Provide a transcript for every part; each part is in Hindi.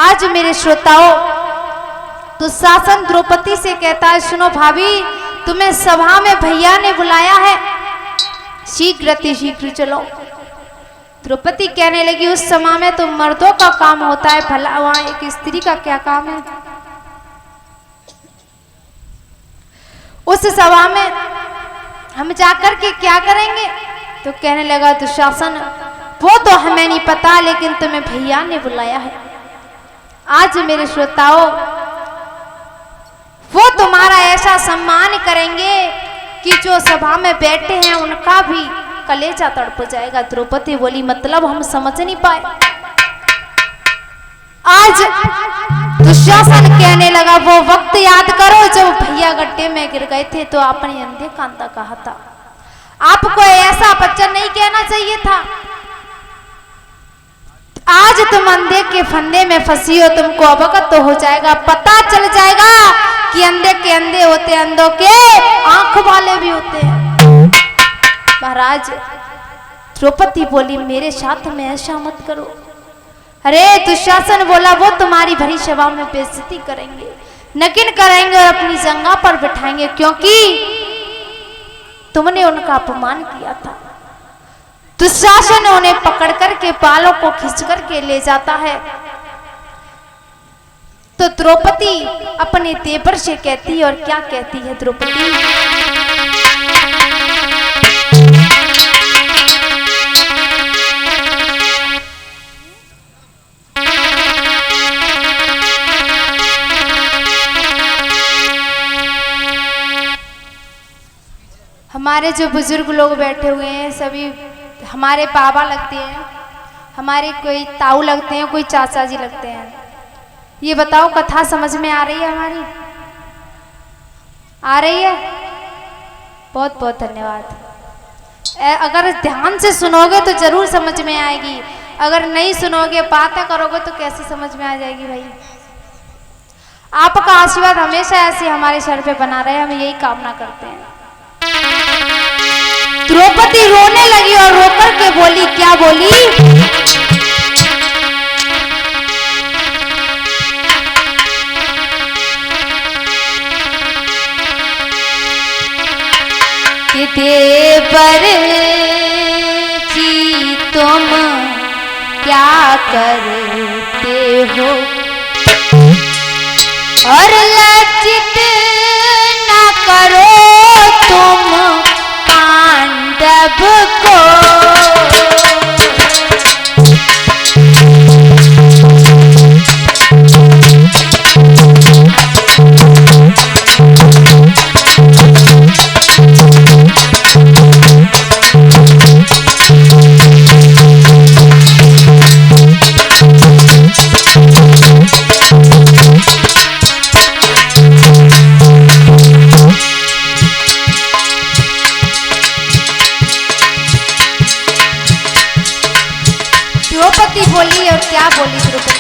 आज मेरे श्रोताओं दुशासन द्रौपदी से कहता है, सुनो भाभी, तुम्हें सभा में भैया ने बुलाया है, शीघ्र चलो। द्रौपदी कहने लगी, उस समय में तो मर्दों का काम होता है, भला वहां एक स्त्री का क्या काम है। उस सभा में हम जाकर के क्या करेंगे? तो कहने लगा दुशासन, वो तो हमें नहीं पता, लेकिन तुम्हें भैया ने बुलाया है। आज मेरे श्रोताओं वो तुम्हारा ऐसा सम्मान करेंगे कि जो सभा में बैठे हैं उनका भी कलेजा तड़प जाएगा। द्रौपदी बोली, मतलब हम समझ नहीं पाए। आज दुशासन कहने लगा, वो वक्त याद करो जब भैया गड्ढे में गिर गए थे तो आपने अंधे कांता कहा था। आपको ऐसा बच्चन नहीं कहना चाहिए था। आज तुम अंधे के फंदे में फंसी हो, तुमको अवगत तो हो जाएगा, पता चल जाएगा कि अंधे के अंधे होते, अंधों के आंख वाले भी होते हैं। महाराज द्रौपदी बोली, मेरे साथ में ऐसा मत करो। अरे दुशासन बोला, वो तुम्हारी भरी सभा में बेइज्जती करेंगे, नगिन करेंगे और अपनी जंगा पर बिठाएंगे, क्योंकि तुमने उनका अपमान किया था। दुशासन उन्हें पकड़ करके बालों को खींच करके ले जाता है। तो द्रौपदी अपने देवर से कहती है, और क्या कहती है द्रौपदी? हमारे जो बुजुर्ग लोग बैठे हुए हैं सभी हमारे बाबा लगते हैं, हमारे कोई ताऊ लगते हैं, कोई चाचा जी लगते हैं। ये बताओ, कथा समझ में आ रही है हमारी? आ रही है? बहुत बहुत धन्यवाद। अगर ध्यान से सुनोगे तो जरूर समझ में आएगी, अगर नहीं सुनोगे, बातें करोगे तो कैसे समझ में आ जाएगी भाई। आपका आशीर्वाद हमेशा ऐसे हमारे सर पे बना रहे, हम यही कामना करते हैं। द्रौपदी रोने लगी और रोकर के बोली, क्या बोली? कि देवर जी तुम क्या करते हो, और लज्जित न करो तुम पांडव को। द्रौपदी बोली, और क्या बोली द्रौपदी?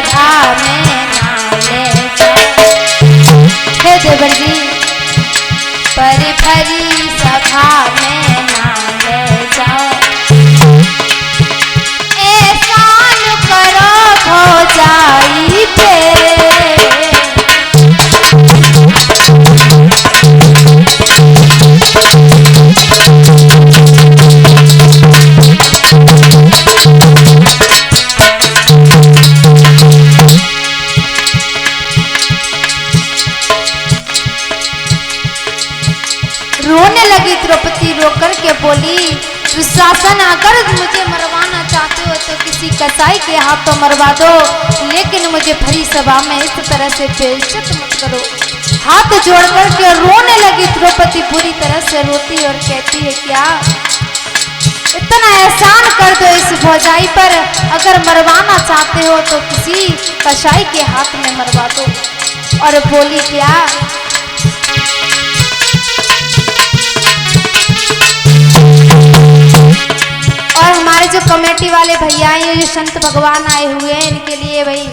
सभा में ना ले जाओ। हे देवर जी परी भरी सभा में ना ले जाओ। एहसान करो भौजाई पे, रोने लगी द्रौपदी। रोकर के बोली दुशासन अगर मुझे मरवाना चाहते हो तो किसी कसाई के हाथों मरवा दो, लेकिन मुझे भरी सभा में इस तरह से बेइज्जत मत करो। हाथ जोड़ करके रोने लगी द्रौपदी, पूरी तरह से रोती और कहती है क्या इतना एहसान कर दो इस भौजाई पर, अगर मरवाना चाहते हो तो किसी कसाई के हाथ में मरवा दो। और बोली क्या और हमारे जो कमेटी वाले भैया हैं, जो संत भगवान आए हुए हैं, इनके लिए भाई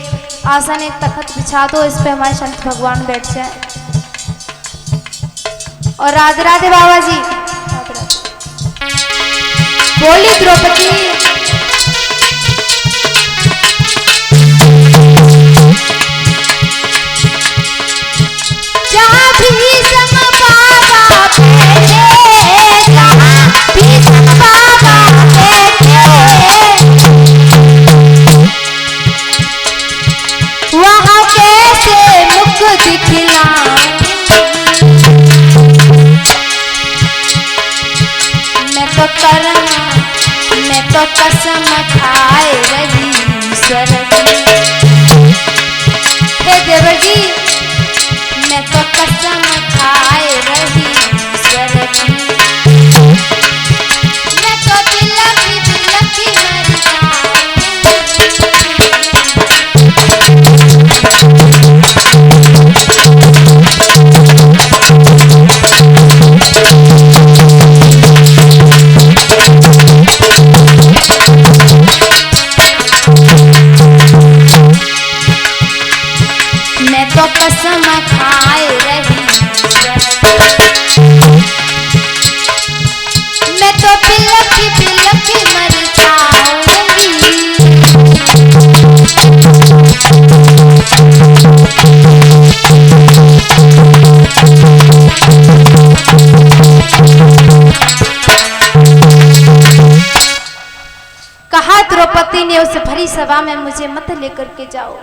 आसन एक तख्त बिछा दो, इस पे हमारे संत भगवान बैठ जाए। और राधे राधे बाबा जी। बोली द्रौपदी जहाँ भी सम बाबा बैठे, जहाँ भी सम बाबा बैठे, वहाँ कैसे मुख दिखलाऊं, मैं तो कसम खाए रही ईश्वर की। हे देवर जी मैं तो कसम खाए रही ईश्वर की, मैं तो बिलखी बिलखी मर कसम खाए रही, मैं तो बिलखी बिलखी मर जाऊंगी। कहा द्रौपदी ने उस भरी सभा में मुझे मत लेकर के जाओ।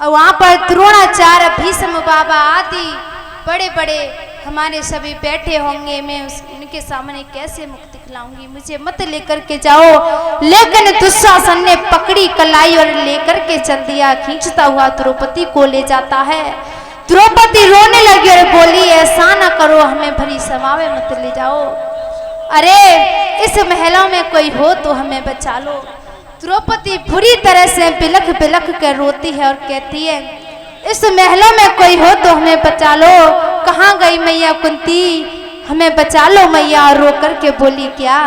और वहाँ पर द्रोणाचार्य भीष्म बाबा आदि बड़े बड़े हमारे सभी बैठे होंगे, मैं उनके सामने कैसे मुख दिखलाऊंगी, मुझे मत लेकर के जाओ। लेकिन दुशासन ने पकड़ी कलाई और लेकर के चल दिया, खींचता हुआ द्रौपदी को ले जाता है। द्रौपदी रोने लगी और बोली ऐसा ना करो, हमें भरी सभा में मत ले जाओ, अरे इस महलों में कोई हो तो हमें बचा लो। द्रौपदी बुरी तरह से बिलख बिलख कर रोती है और कहती है इस महलों में कोई हो तो हमें बचा लो। कहाँ गई मैया कुंती, हमें बचा लो मैया। और रो कर के बोली क्या